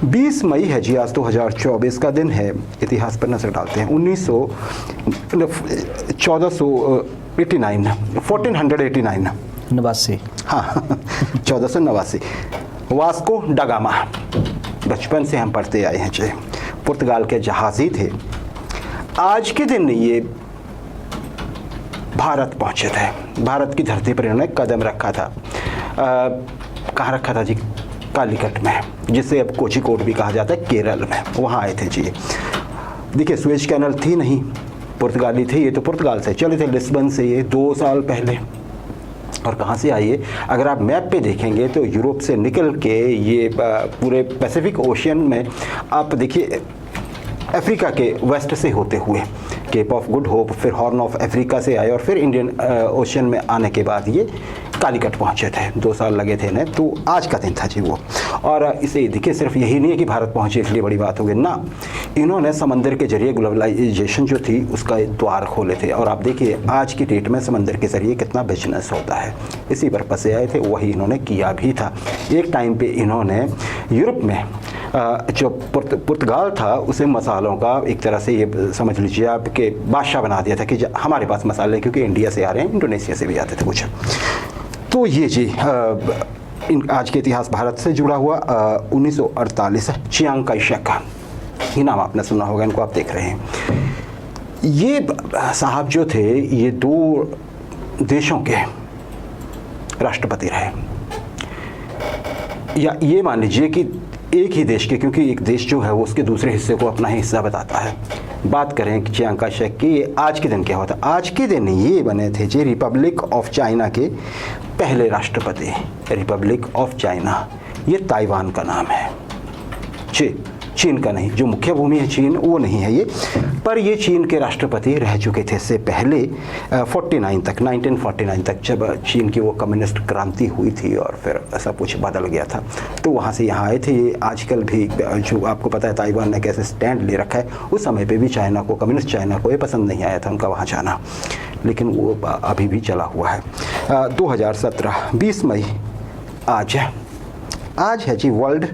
20 मई है जी, आज 2024 का दिन है। इतिहास पर नजर डालते हैं। 1489 नवासी, हाँ 1489। वास्को ड गामा, बचपन से हम पढ़ते आए हैं जी, पुर्तगाल के जहाजी थे। आज के दिन ये भारत पहुंचे थे। भारत की धरती पर इन्होंने कदम रखा था। कहाँ रखा था जी? कालीकट में, जिसे अब कोझिकोड भी कहा जाता है, केरल में। वहाँ आए थे जी। देखिए, सुएज कैनल थी नहीं, पुर्तगाली थे ये, तो पुर्तगाल से चले थे, लिस्बन से ये 2 साल पहले। और कहाँ से आइए, अगर आप मैप पे देखेंगे तो यूरोप से निकल के ये पूरे पैसिफिक ओशियन में आप देखिए, अफ्रीका के वेस्ट से होते हुए केप ऑफ गुड होप, फिर हॉर्न ऑफ अफ्रीका से आए और फिर इंडियन ओशियन में आने के बाद ये कालीकट पहुंचे थे। 2 साल लगे थे इन्हें। तो आज का दिन था जी वो। और इसे देखिए, सिर्फ यही नहीं है कि भारत पहुंचे इसलिए बड़ी बात हो गई ना, इन्होंने समंदर के जरिए ग्लोबलाइजेशन जो थी उसका द्वार खोले थे। और आप देखिए आज की डेट में समंदर के जरिए कितना बिजनेस होता है, इसी पर्पज से आए थे, वही इन्होंने किया भी था। एक टाइम पे इन्होंने यूरोप में जो पुर्तगाल था उसे मसालों का एक तरह से ये समझ लीजिए आपके बादशाह बना दिया था कि हमारे पास मसाले, क्योंकि इंडिया से आ रहे हैं, इंडोनेशिया से भी आते थे कुछ। तो ये जी आज के इतिहास भारत से जुड़ा हुआ 1948 चियांग काई शेक, ये नाम आपने सुना होगा, इनको आप देख रहे हैं। ये साहब जो थे ये 2 देशों के राष्ट्रपति रहे, या ये मान लीजिए कि एक ही देश के, क्योंकि एक देश जो है वो उसके दूसरे हिस्से को अपना ही हिस्सा बताता है। बात करें कि चियांग काई शेक की, ये आज के दिन क्या होता? आज के दिन ये बने थे जी रिपब्लिक ऑफ चाइना के पहले राष्ट्रपति। रिपब्लिक ऑफ चाइना, ये ताइवान का नाम है जी, चीन का नहीं। जो मुख्य भूमि है चीन, वो नहीं है ये, पर ये चीन के राष्ट्रपति रह चुके थे इससे पहले 1949 तक, जब चीन की वो कम्युनिस्ट क्रांति हुई थी और फिर सब कुछ बदल गया था। तो वहाँ से यहाँ आए थे ये। आजकल भी जो आपको पता है ताइवान ने कैसे स्टैंड ले रखा है, उस समय पे भी चाइना को, कम्युनिस्ट चाइना को ये पसंद नहीं आया था उनका वहाँ जाना, लेकिन वो अभी भी चला हुआ है। 2017 20 मई आज है जी वर्ल्ड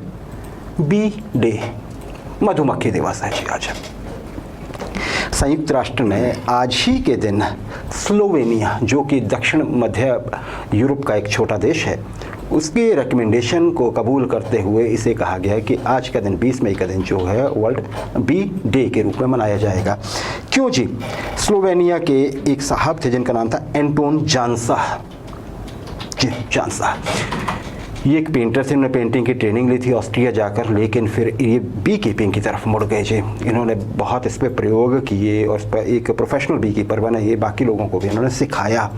बी डे, मधुमक्खी दिवस है जी आज। संयुक्त राष्ट्र ने आज ही के दिन स्लोवेनिया, जो कि दक्षिण मध्य यूरोप का एक छोटा देश है, उसके रिकमेंडेशन को कबूल करते हुए इसे कहा गया है कि आज का दिन 20 मई का दिन जो है वर्ल्ड बी डे के रूप में मनाया जाएगा। क्यों जी? स्लोवेनिया के एक साहब थे जिनका नाम था एंटोन जानसा जी, जानसा। ये एक पेंटर थे, उन्होंने पेंटिंग की ट्रेनिंग ली थी ऑस्ट्रिया जाकर, लेकिन फिर ये बी कीपिंग की तरफ मुड़ गए जी। इन्होंने बहुत इस पर प्रयोग किए और इस पर एक प्रोफेशनल बी कीपर बने, ये बाकी लोगों को भी इन्होंने सिखाया।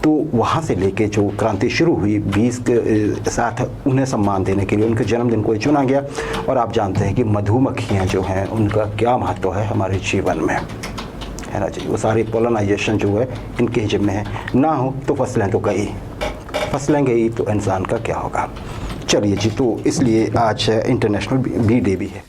तो वहाँ से लेके जो क्रांति शुरू हुई, 20 के साथ उन्हें सम्मान देने के लिए उनके जन्मदिन को चुना गया। और आप जानते हैं कि मधुमक्खियाँ जो हैं उनका क्या महत्व है हमारे जीवन में, है ना जी। वो सारी पोलनाइजेशन जो है इनके जिम्मे में है, ना हो तो फसलें तो गई, फसलें गई तो इंसान का क्या होगा। चलिए जी, तो इसलिए आज इंटरनेशनल बी डे भी है।